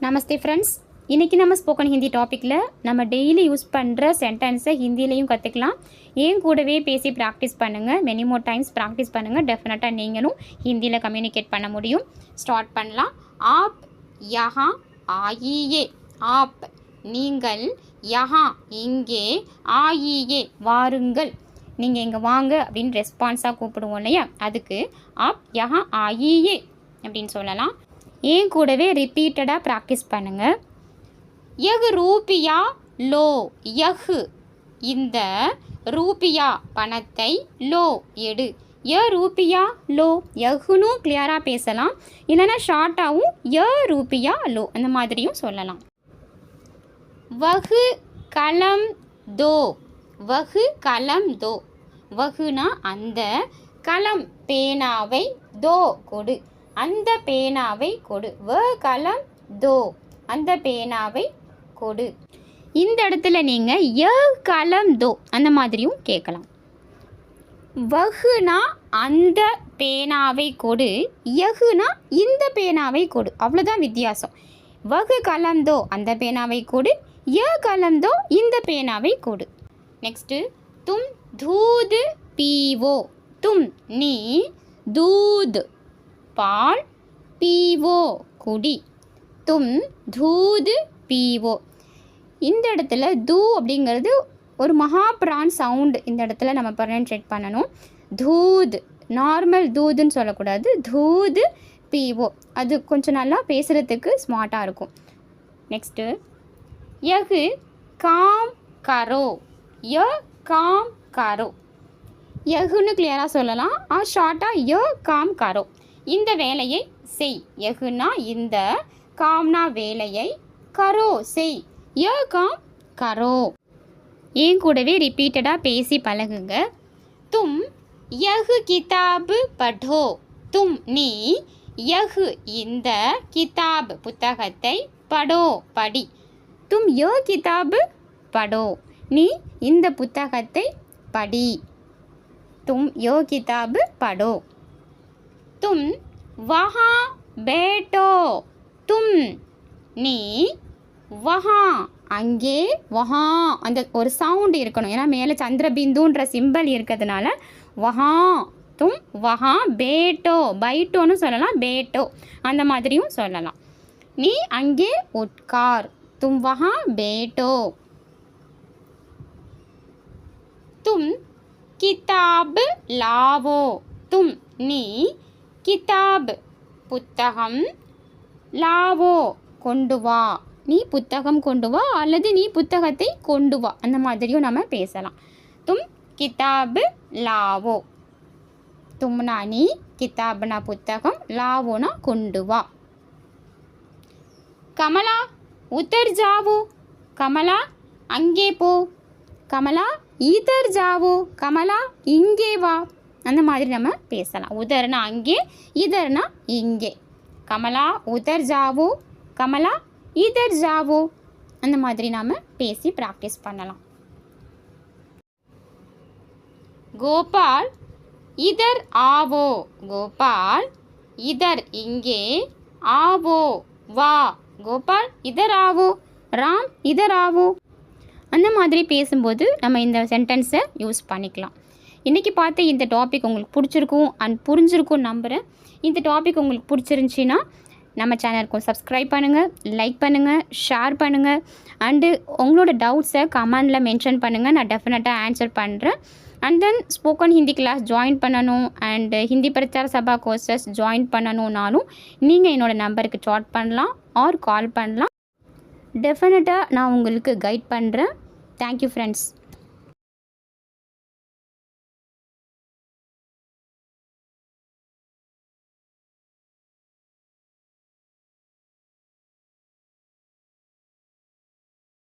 நமஸ்தே friends. இன்றைக்கி நம்ம spoken Hindi டாப்பிக்கில் நம்ம டெய்லி யூஸ் பண்ணுற சென்டென்ஸை ஹிந்திலையும் கற்றுக்கலாம். ஏன் கூடவே பேசி ப்ராக்டிஸ் பண்ணுங்கள். மெனி மோர் டைம்ஸ் ப்ராக்டிஸ் பண்ணுங்கள். டெஃபினட்டாக நீங்களும் ஹிந்தியில் கம்யூனிகேட் பண்ண முடியும். ஸ்டார்ட் பண்ணலாம். ஆப் யஹா ஆயியே. ஆப் நீங்கள், யஹா இங்கே, ஆயியே வாருங்கள். நீங்கள் இங்கே வாங்க அப்படின்னு ரெஸ்பான்ஸாக கூப்பிடுவோம் இல்லையா, அதுக்கு ஆப் யஹா ஆயியே அப்படின்னு சொல்லலாம். ஏன் கூடவே ரிப்பீட்டடாக ப்ராக்டிஸ் பண்ணுங்கள். யஹ் ரூபியா லோ. யஹ் இந்த, ரூபியா பணத்தை, லோ எடு. ய ரூபியா லோ. யஹ்னு கிளியராக பேசலாம், இல்லைன்னா ஷார்ட்டாகவும் ய ரூபியா லோ அந்த மாதிரியும் சொல்லலாம். வஹு கலம் தோ. வஹு கலம் தோ. வஹுனா அந்த, கலம் பேனாவை, தோ கொடு, அந்த பேனாவை கொடு. வ கலம் தோ, அந்த பேனாவை கொடு. இந்த இடத்துல நீங்கள் ய கலம் தோ அந்த மாதிரியும் கேட்கலாம். வஹுனா அந்த பேனாவை கொடு, யஹுனா இந்த பேனாவை கொடு, அவ்வளோதான் வித்தியாசம். வஹு கலம் தோ அந்த பேனாவை கொடு, ய கலம் தோ இந்த பேனாவை கொடு. நெக்ஸ்ட்டு தும் தூது பீவோ. தும் நீ, தூது பால், பீவோ குடி. தும் தூது பீவோ. இந்த இடத்துல தூ அப்படிங்கிறது ஒரு மகாபிரான் சவுண்டு இந்த இடத்துல நம்ம ப்ரொனன்சியேட் பண்ணணும். தூது, நார்மல் தூதுன்னு சொல்லக்கூடாது. தூது பீவோ, அது கொஞ்சம் நல்லா பேசுகிறதுக்கு ஸ்மார்ட்டாக இருக்கும். நெக்ஸ்ட்டு யஹ் காம் கரோ. ய காம் கரோ. யஹுன்னு கிளியராக சொல்லலாம், ஷார்ட்டாக ய காம் கரோ. இந்த வேலையை செய். யஹுனா இந்த, காம்னா வேலையை, கரோ செய். ய காம் கரோ. ஏன் கூடவே ரிப்பீட்டடாக பேசி பழகுங்க. தும் யஹ் கிதாப் படோ. தும் நீ, யஹ் இந்த, கிதாப் புத்தகத்தை, படோ படி. தும் ய கிதாப் படோ. நீ இந்த புத்தகத்தை படி. தும் யோ கிதாப் படோ. தும் வஹா பேட்டோ. தும் நீ, வஹா அங்கே, வஹா அந்த ஒரு சவுண்டு இருக்கணும், ஏன்னா மேலே சந்திரபிந்துன்ற சிம்பல் இருக்கிறதுனால வஹா. தும் வஹா பேட்டோ. பைட்டோன்னு சொல்லலாம், பேட்டோ அந்த மாதிரியும் சொல்லலாம். நீ அங்கே உட்கார். தும் வஹா பேட்டோ. தும் கிதாப் லாவோ. தும் நீ, கிதாப் புத்தகம், லாவோ கொண்டு வா, நீ புத்தகம் கொண்டு வா அல்லது நீ புத்தகத்தை கொண்டு வா அந்த மாதிரியும் நம்ம பேசலாம். தும் கிதாப் லாவோ. தும்னா நீ, கிதாப்னா புத்தகம், லாவோனா கொண்டு வா. கமலா உத்தர் ஜாவோ. கமலா அங்கே போ. கமலா இதர் ஜாவோ. கமலா இங்கே வா அந்த மாதிரி நம்ம பேசலாம். உதர்னா அங்கே, இதர்னா இங்கே. கமலா உதர் ஜாவோ, கமலா இதர் ஜாவோ அந்த மாதிரி நாம் பேசி ப்ராக்டிஸ் பண்ணலாம். கோபால் இதர் ஆவோ. கோபால் இதர் இங்கே, ஆவோ வா. கோபால் இதர் ஆவோ, ராம் இதர் ஆவோ அந்த மாதிரி பேசும்போது நம்ம இந்த சென்டென்ஸை யூஸ் பண்ணிக்கலாம். இன்றைக்கி பார்த்த இந்த டாபிக் உங்களுக்கு பிடிச்சிருக்கும் அண்ட் புரிஞ்சிருக்கும் நம்புகிறேன். இந்த டாபிக் உங்களுக்கு பிடிச்சிருந்துச்சின்னா நம்ம சேனலுக்கும் சப்ஸ்கிரைப் பண்ணுங்கள், லைக் பண்ணுங்கள், ஷேர் பண்ணுங்கள். அண்டு உங்களோட டவுட்ஸை கமெண்டில் மென்ஷன் பண்ணுங்கள், நான் டெஃபினட்டாக ஆன்சர் பண்ணுறேன். And then spoken Hindi class join பண்ணணும் and Hindi Prachar Sabha courses join பண்ணணுன்னாலும் நீங்கள் என்னோடய நம்பருக்கு சாட் பண்ணலாம் ஆர் கால் பண்ணலாம். டெஃபினட்டாக நான் உங்களுக்கு கைட் பண்ணுறேன். Thank you friends.